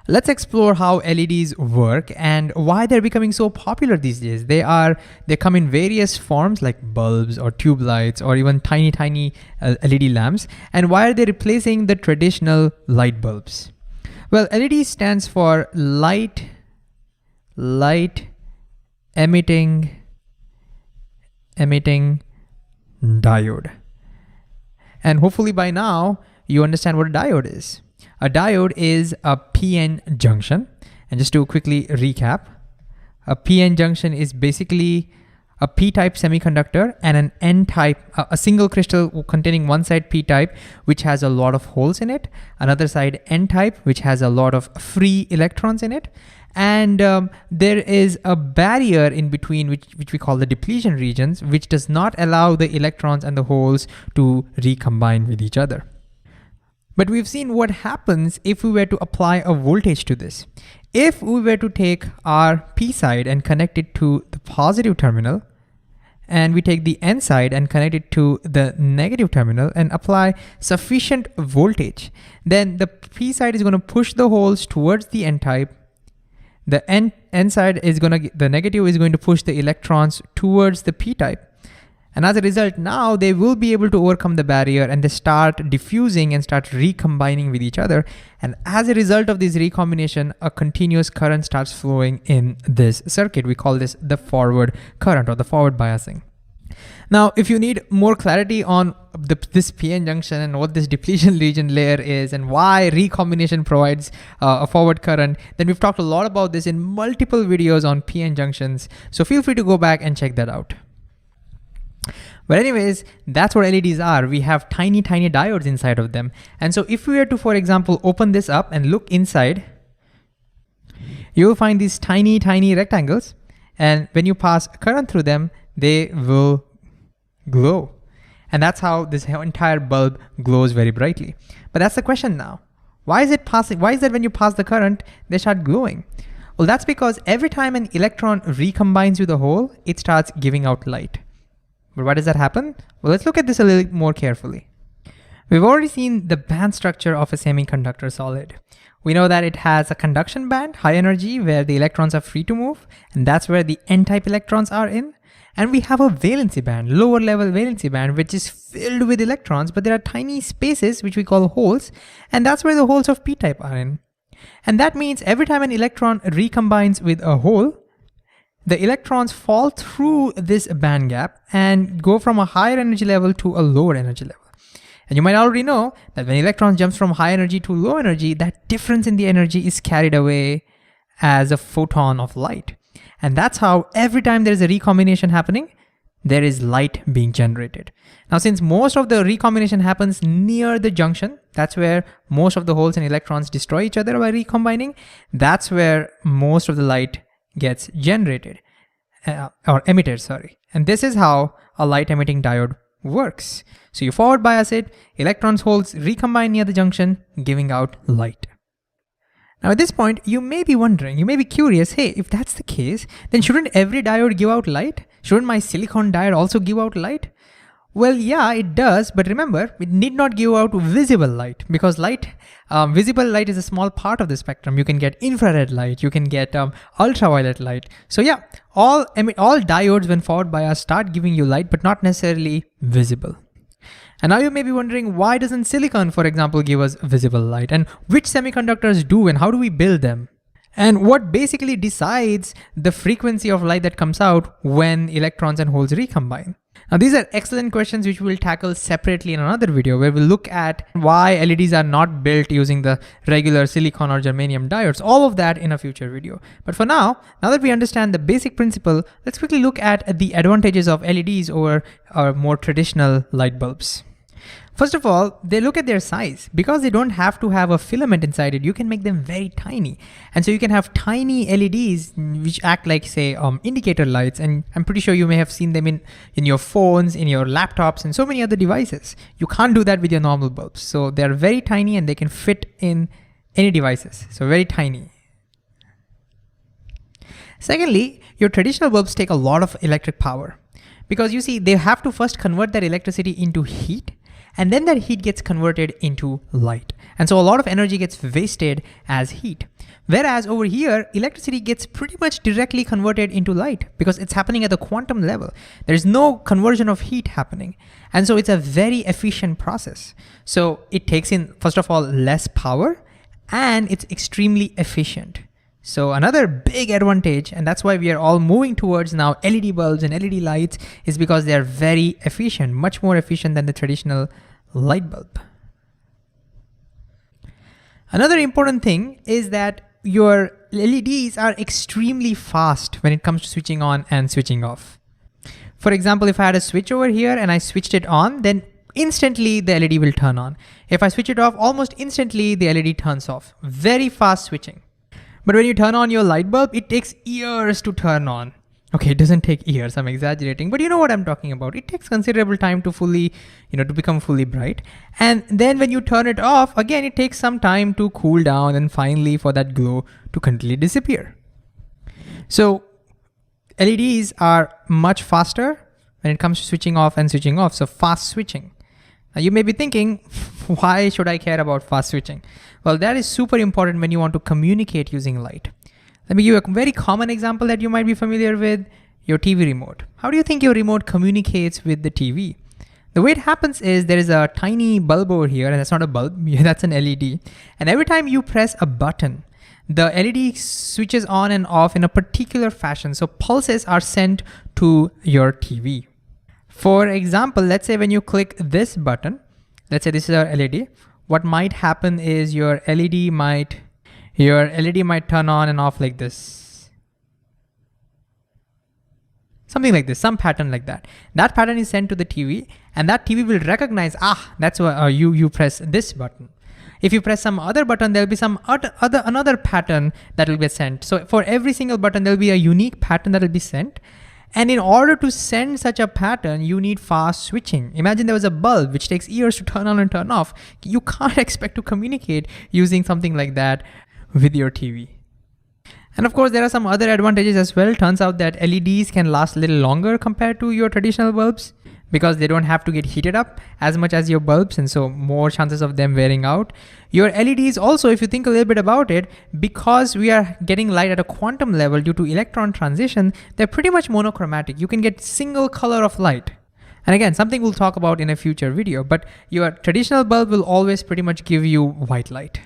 Let's explore how LEDs work and why they're becoming so popular these days. They come in various forms like bulbs or tube lights or even tiny LED lamps. And why are they replacing the traditional light bulbs? Well, LED stands for light emitting diode. And hopefully by now you understand what a diode is. A diode is a PN junction. And just to quickly recap, a PN junction is basically a P-type semiconductor and an N-type, a single crystal containing one side P-type, which has a lot of holes in it, another side N-type, which has a lot of free electrons in it. And there is a barrier in between, which we call the depletion regions, which does not allow the electrons and the holes to recombine with each other. But we've seen what happens if we were to apply a voltage to this. If we were to take our P side and connect it to the positive terminal, and we take the N side and connect it to the negative terminal and apply sufficient voltage, then the P side is going to push the holes towards the N type. The N side is the negative is going to push the electrons towards the P type. And as a result, now they will be able to overcome the barrier and they start diffusing and start recombining with each other. And as a result of this recombination, a continuous current starts flowing in this circuit. We call this the forward current or the forward biasing. Now, if you need more clarity on this PN junction and what this depletion region layer is and why recombination provides a forward current, then we've talked a lot about this in multiple videos on PN junctions. So feel free to go back and check that out. But anyways, that's what LEDs are. We have tiny diodes inside of them. And so if we were to, for example, open this up and look inside, you'll find these tiny rectangles. And when you pass current through them, they will glow. And that's how this entire bulb glows very brightly. But that's the question now. Why is that when you pass the current, they start glowing? Well, that's because every time an electron recombines with a hole, it starts giving out light. But why does that happen? Well, let's look at this a little more carefully. We've already seen the band structure of a semiconductor solid. We know that it has a conduction band, high energy, where the electrons are free to move, and that's where the N-type electrons are in. And we have a valency band, lower level valency band, which is filled with electrons, but there are tiny spaces, which we call holes, and that's where the holes of P-type are in. And that means every time an electron recombines with a hole, the electrons fall through this band gap and go from a higher energy level to a lower energy level. And you might already know that when electrons jumps from high energy to low energy, that difference in the energy is carried away as a photon of light. And that's how every time there is a recombination happening, there is light being generated. Now, since most of the recombination happens near the junction, that's where most of the holes and electrons destroy each other by recombining, that's where most of the light gets generated or emitted, sorry. And this is how a light emitting diode works. So you forward bias it, electrons, holes recombine near the junction, giving out light. Now at this point, you may be wondering, you may be curious, hey, if that's the case, then shouldn't every diode give out light? Shouldn't my silicon diode also give out light? Well, yeah, it does, but remember, it need not give out visible light because visible light is a small part of the spectrum. You can get infrared light, you can get ultraviolet light. So yeah, all diodes when forward biased start giving you light, but not necessarily visible. And now you may be wondering, why doesn't silicon, for example, give us visible light? And which semiconductors do, and how do we build them? And what basically decides the frequency of light that comes out when electrons and holes recombine? Now, these are excellent questions which we'll tackle separately in another video where we'll look at why LEDs are not built using the regular silicon or germanium diodes, all of that in a future video. But for now that we understand the basic principle, let's quickly look at the advantages of LEDs over our more traditional light bulbs. First of all, they look at their size. Because they don't have to have a filament inside it, you can make them very tiny. And so you can have tiny LEDs which act like, say, indicator lights. And I'm pretty sure you may have seen them in your phones, in your laptops, and so many other devices. You can't do that with your normal bulbs. So they're very tiny and they can fit in any devices. So very tiny. Secondly, your traditional bulbs take a lot of electric power. Because you see, they have to first convert that electricity into heat, and then that heat gets converted into light. And so a lot of energy gets wasted as heat. Whereas over here, electricity gets pretty much directly converted into light because it's happening at the quantum level. There's no conversion of heat happening. And so it's a very efficient process. So it takes in, first of all, less power, and it's extremely efficient. So another big advantage, and that's why we are all moving towards now LED bulbs and LED lights, is because they are very efficient, much more efficient than the traditional light bulb. Another important thing is that your LEDs are extremely fast when it comes to switching on and switching off. For example, if I had a switch over here and I switched it on, then instantly the LED will turn on. If I switch it off, almost instantly the LED turns off. Very fast switching. But when you turn on your light bulb, it takes years to turn on. Okay, it doesn't take years, I'm exaggerating, but you know what I'm talking about. It takes considerable time to fully, to become fully bright. And then when you turn it off, again, it takes some time to cool down and finally for that glow to completely disappear. So LEDs are much faster when it comes to switching off and switching off, so fast switching. Now you may be thinking, why should I care about fast switching? Well, that is super important when you want to communicate using light. Let me give you a very common example that you might be familiar with, your TV remote. How do you think your remote communicates with the TV? The way it happens is there is a tiny bulb over here, and that's not a bulb, that's an LED. And every time you press a button, the LED switches on and off in a particular fashion. So pulses are sent to your TV. For example, let's say when you click this button, let's say this is our LED, what might happen is your LED might turn on and off like this. Something like this, some pattern like that. That pattern is sent to the TV, and that TV will recognize, that's why you press this button. If you press some other button, there'll be some another pattern that will be sent. So for every single button, there'll be a unique pattern that will be sent. And in order to send such a pattern, you need fast switching. Imagine there was a bulb which takes years to turn on and turn off. You can't expect to communicate using something like that with your TV. And of course, there are some other advantages as well. Turns out that LEDs can last a little longer compared to your traditional bulbs because they don't have to get heated up as much as your bulbs, and so more chances of them wearing out. Your LEDs also, if you think a little bit about it, because we are getting light at a quantum level due to electron transition, they're pretty much monochromatic. You can get single color of light. And again, something we'll talk about in a future video, but your traditional bulb will always pretty much give you white light.